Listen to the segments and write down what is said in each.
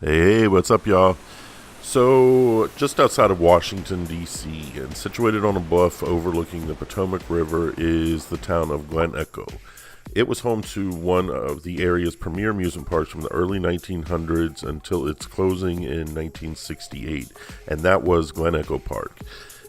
Hey, what's up, y'all? So, just outside of Washington, D.C., and situated on a bluff overlooking the Potomac River is the town of Glen Echo. It was home to one of the area's premier amusement parks from the early 1900s until its closing in 1968, and that was Glen Echo Park.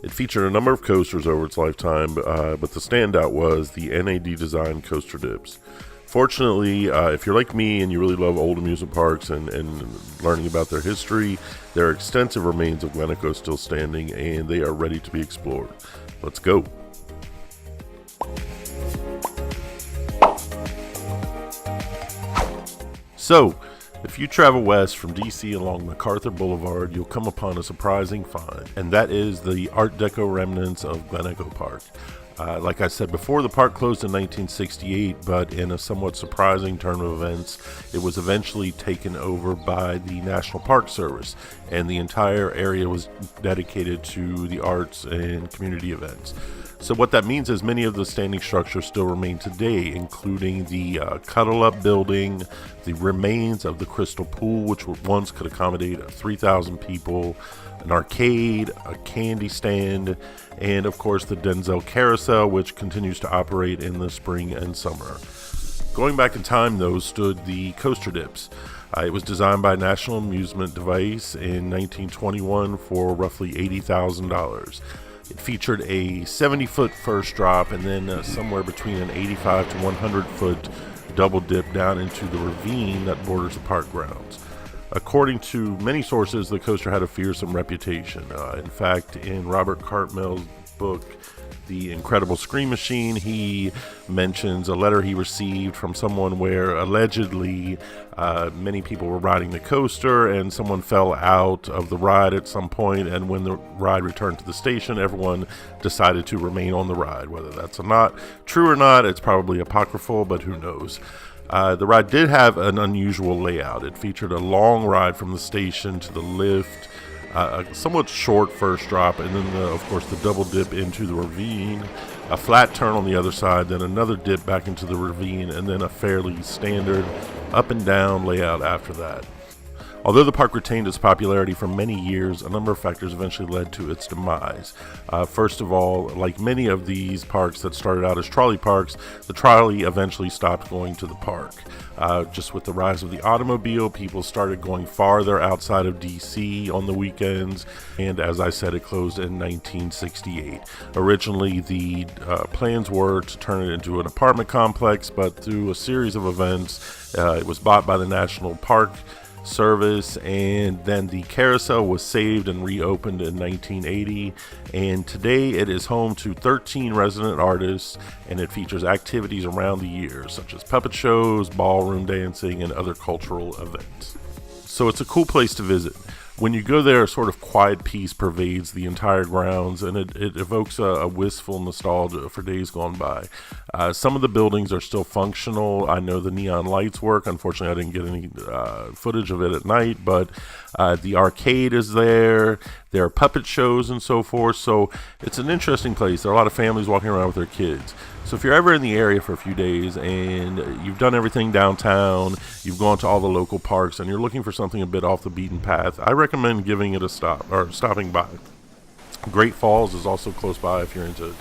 It featured a number of coasters over its lifetime, but the standout was the NAD design coaster dips. Fortunately, if you're like me and you really love old amusement parks and learning about their history, there are extensive remains of Glen Echo still standing, and they are ready to be explored. Let's go. So, if you travel west from DC along MacArthur Boulevard, you'll come upon a surprising find, and that is the Art Deco remnants of Glen Echo Park. Like I said before, the park closed in 1968, but in a somewhat surprising turn of events, it was eventually taken over by the National Park Service, and the entire area was dedicated to the arts and community events. So what that means is many of the standing structures still remain today, including the Cuddle-Up building, the remains of the Crystal Pool, which once could accommodate 3,000 people, an arcade, a candy stand, and of course the Dentzel carousel, which continues to operate in the spring and summer. Going back in time, though, stood the coaster dips. It was designed by National Amusement Devices in 1921 for roughly $80,000. It featured a 70-foot first drop and then somewhere between an 85 to 100-foot double dip down into the ravine that borders the park grounds. According to many sources, the coaster had a fearsome reputation. In fact, in Robert Cartmell's book, The Incredible Scream Machine, he mentions a letter he received from someone where allegedly many people were riding the coaster and someone fell out of the ride at some point, and when the ride returned to the station, everyone decided to remain on the ride. Whether that's not true or not, it's probably apocryphal, but who knows. The ride did have an unusual layout. It featured a long ride from the station to the lift, a somewhat short first drop, and then, of course, the double dip into the ravine, a flat turn on the other side, then another dip back into the ravine, and then a fairly standard up and down layout after that. Although the park retained its popularity for many years, a number of factors eventually led to its demise. First of all, like many of these parks that started out as trolley parks, the trolley eventually stopped going to the park. Just with the rise of the automobile, people started going farther outside of DC on the weekends, and as I said, it closed in 1968. Originally, the plans were to turn it into an apartment complex, but through a series of events, it was bought by the National Park Service, and then the carousel was saved and reopened in 1980, and today it is home to 13 resident artists, and it features activities around the year such as puppet shows, ballroom dancing, and other cultural events. So it's a cool place to visit. When you go there, a sort of quiet peace pervades the entire grounds, and it evokes a wistful nostalgia for days gone by. Some of the buildings are still functional. I know the neon lights work. Unfortunately, I didn't get any footage of it at night, but the arcade is there. There are puppet shows and so forth, so it's an interesting place. There are a lot of families walking around with their kids. So if you're ever in the area for a few days and you've done everything downtown, you've gone to all the local parks, and you're looking for something a bit off the beaten path, I recommend giving it a stop or stopping by. Great Falls is also close by if you're into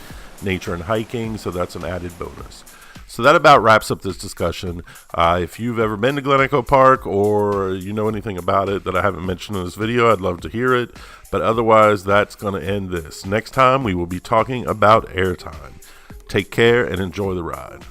nature and hiking, so that's an added bonus. So that about wraps up this discussion. If you've ever been to Glen Echo Park or you know anything about it that I haven't mentioned in this video, I'd love to hear it. But otherwise, that's going to end this. Next time, we will be talking about airtime. Take care and enjoy the ride.